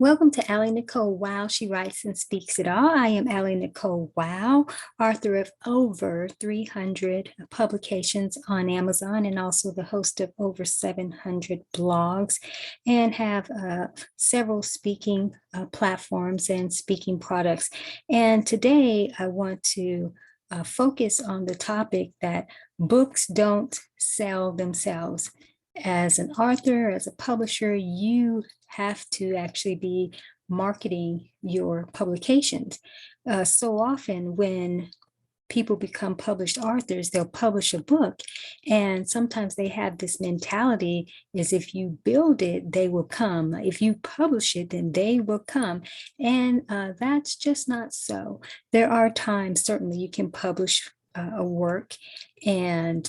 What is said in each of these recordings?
Welcome to AliNICOLE WOW. She writes and speaks it all. I am AliNICOLE WOW, author of over 300 publications on Amazon and also the host of over 700 blogs, and have several speaking platforms and speaking products. And today I want to focus on the topic that books don't sell themselves. As an author, as a publisher, you have to actually be marketing your publications. So often when people become published authors, they'll publish a book, and sometimes they have this mentality is if you build it, they will come. If you publish it, then they will come. And that's just not so. There are times, certainly, you can publish a work and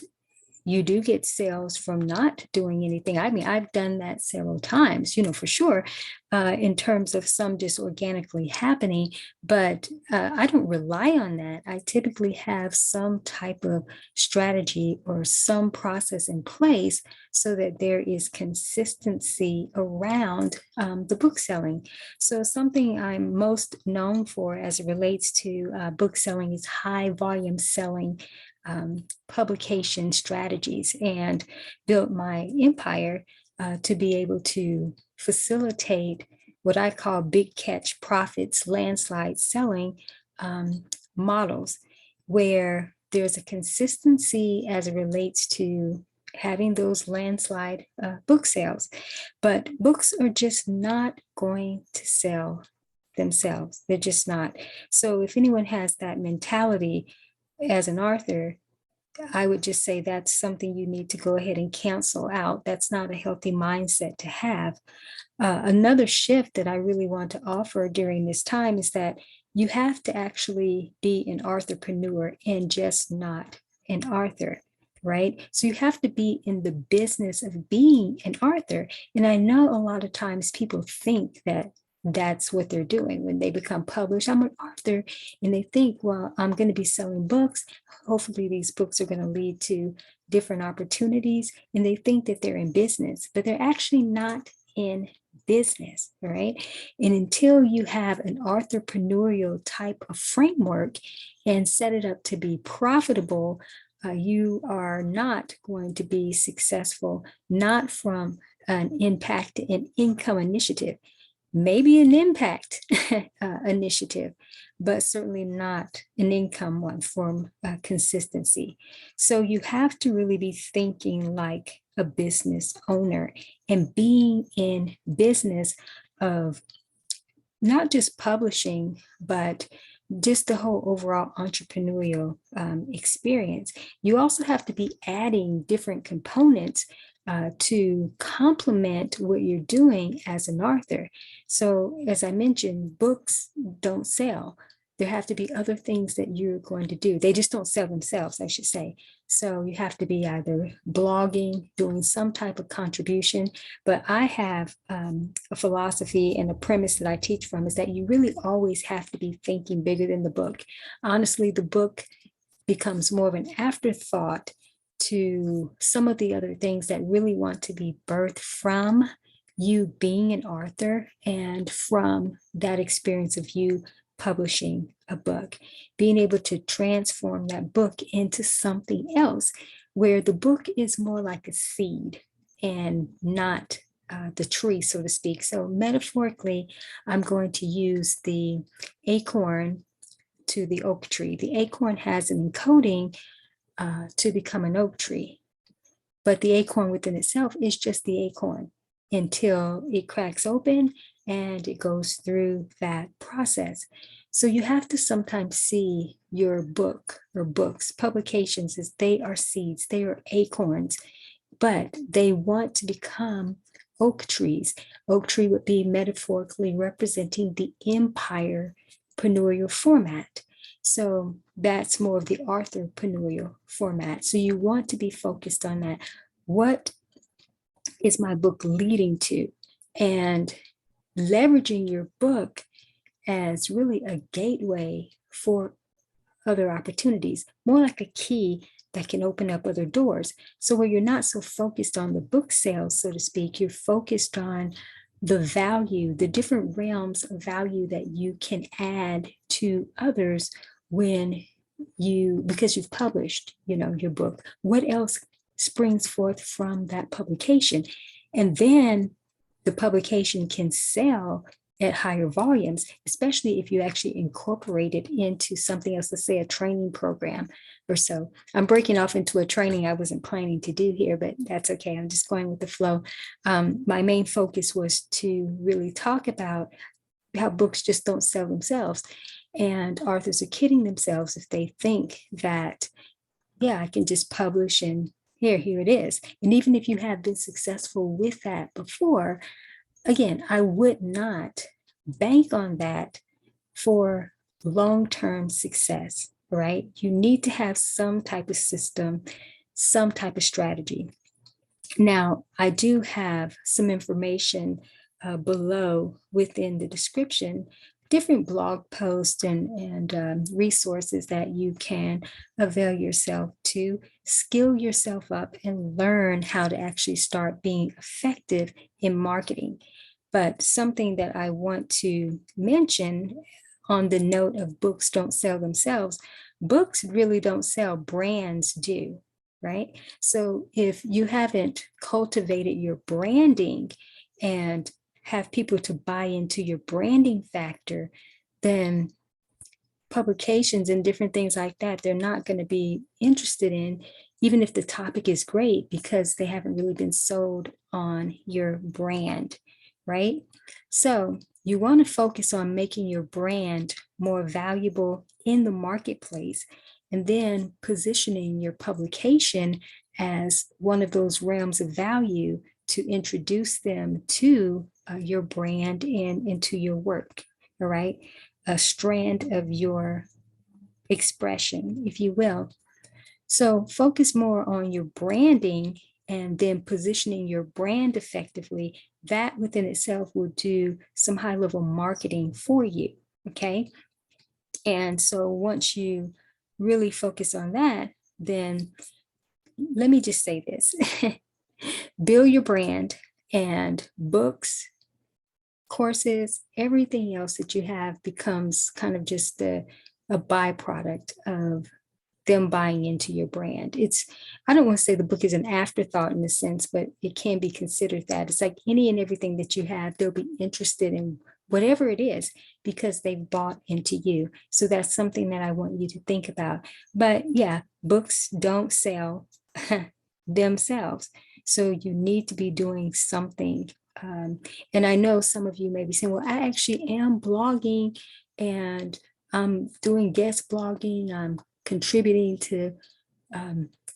you do get sales from not doing anything. I mean, I've done that several times, for sure, in terms of some just organically happening, but I don't rely on that. I typically have some type of strategy or some process in place so that there is consistency around the book selling. So something I'm most known for as it relates to book selling is high volume selling publication strategies, and built my empire to be able to facilitate what I call big catch profits, landslide selling models, where there's a consistency as it relates to having those landslide book sales. But books are just not going to sell themselves. They're just not. So if anyone has that mentality, as an author, I would just say that's something you need to go ahead and cancel out. That's not a healthy mindset to have. Another shift that I really want to offer during this time is that you have to actually be an authorpreneur and just not an author, right? So you have to be in the business of being an author. And I know a lot of times people think that that's what they're doing when they become published. I'm an author, and they think, well, I'm going to be selling books. Hopefully these books are going to lead to different opportunities, and they think that they're in business, but they're actually not in business, right? And until you have an entrepreneurial type of framework and set it up to be profitable, you are not going to be successful, not from an impact and income initiative. Maybe an impact initiative, but certainly not an income one from consistency. So you have to really be thinking like a business owner and being in business of not just publishing, but just the whole overall entrepreneurial experience. You also have to be adding different components to complement what you're doing as an author. So as I mentioned, books don't sell. There have to be other things that you're going to do. They just don't sell themselves, I should say. So you have to be either blogging, doing some type of contribution. But I have a philosophy and a premise that I teach from is that you really always have to be thinking bigger than the book. Honestly, the book becomes more of an afterthought to some of the other things that really want to be birthed from you being an author and from that experience of you publishing a book, being able to transform that book into something else where the book is more like a seed and not the tree, so to speak. So metaphorically, I'm going to use the acorn to the oak tree. The acorn has an encoding to become an oak tree, but the acorn within itself is just the acorn until it cracks open and it goes through that process. So you have to sometimes see your book or books, publications, as they are seeds, they are acorns, but they want to become oak trees. Oak tree would be metaphorically representing the empire-preneurial format. So that's more of the authorpreneurial format. So you want to be focused on that. What is my book leading to? And leveraging your book as really a gateway for other opportunities, more like a key that can open up other doors. So where you're not so focused on the book sales, so to speak, you're focused on the value, the different realms of value that you can add to others because you've published, your book. What else springs forth from that publication? And then the publication can sell at higher volumes, especially if you actually incorporate it into something else, let's say a training program or so. I'm breaking off into a training I wasn't planning to do here, but that's okay. I'm just going with the flow. My main focus was to really talk about how books just don't sell themselves. And authors are kidding themselves if they think that, yeah, I can just publish and here it is. And even if you have been successful with that before, again, I would not bank on that for long-term success, right? You need to have some type of system, some type of strategy. Now, I do have some information below within the description, different blog posts and resources that you can avail yourself to skill yourself up and learn how to actually start being effective in marketing. But something that I want to mention on the note of books don't sell themselves, books really don't sell, brands do, right? So if you haven't cultivated your branding and have people to buy into your branding factor, then publications and different things like that, they're not going to be interested in, even if the topic is great, because they haven't really been sold on your brand, right? So you want to focus on making your brand more valuable in the marketplace, and then positioning your publication as one of those realms of value to introduce them to your brand and into your work, all right? A strand of your expression, if you will. So focus more on your branding and then positioning your brand effectively. That within itself will do some high-level marketing for you, okay? And so once you really focus on that, then let me just say this. Build your brand, and books, courses, everything else that you have becomes kind of just a byproduct of them buying into your brand. I don't want to say the book is an afterthought in a sense, but it can be considered that. It's like any and everything that you have, they'll be interested in whatever it is because they've bought into you. So that's something that I want you to think about. But yeah, books don't sell themselves. So you need to be doing something. And I know some of you may be saying, well, I actually am blogging and I'm doing guest blogging. I'm contributing to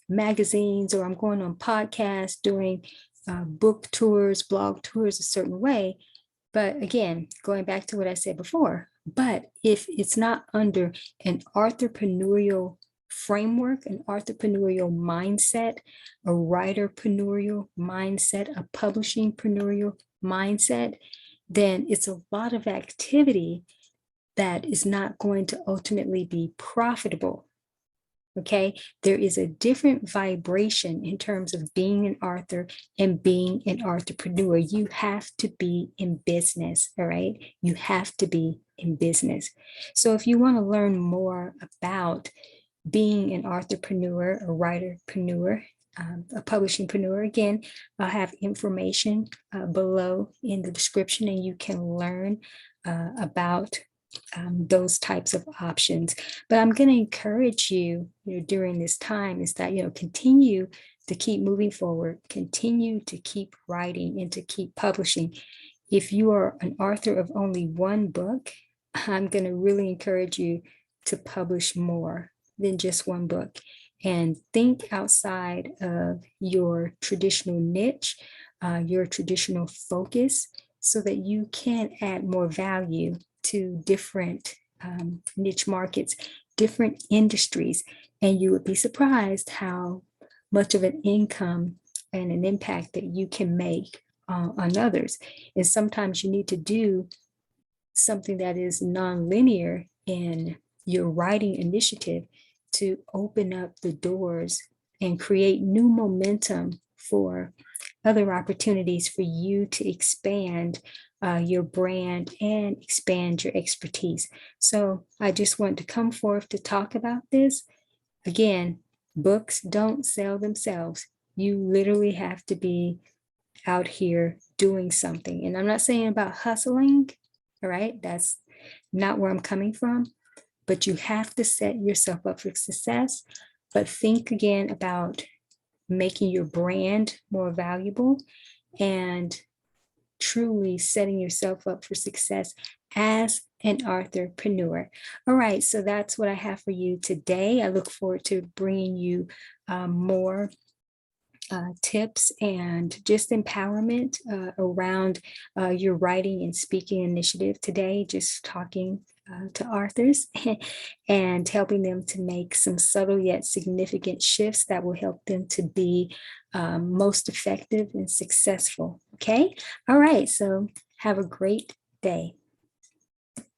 magazines, or I'm going on podcasts, doing book tours, blog tours a certain way. But again, going back to what I said before, but if it's not under an entrepreneurial framework, an entrepreneurial mindset, a writerpreneurial mindset, a publishing-preneurial mindset, then it's a lot of activity that is not going to ultimately be profitable. Okay, there is a different vibration in terms of being an author and being an entrepreneur. You have to be in business, all right? You have to be in business. So if you want to learn more about being an entrepreneur, a writerpreneur, a publishingpreneur, again, I'll have information below in the description, and you can learn about those types of options. But I'm going to encourage you, during this time is that, continue to keep moving forward, continue to keep writing and to keep publishing. If you are an author of only one book, I'm going to really encourage you to publish more than just one book and think outside of your traditional niche, your traditional focus, so that you can add more value to different niche markets, different industries, and you would be surprised how much of an income and an impact that you can make on others. And sometimes you need to do something that is non-linear in your writing initiative to open up the doors and create new momentum for other opportunities for you to expand your brand and expand your expertise. So I just want to come forth to talk about this. Again, books don't sell themselves. You literally have to be out here doing something. And I'm not saying about hustling, all right? That's not where I'm coming from, but you have to set yourself up for success. But think again about making your brand more valuable and truly setting yourself up for success as an authorpreneur. All right, so that's what I have for you today. I look forward to bringing you more tips and just empowerment around your writing and speaking initiative today, just talking to authors and helping them to make some subtle yet significant shifts that will help them to be most effective and successful. Okay. All right. So have a great day.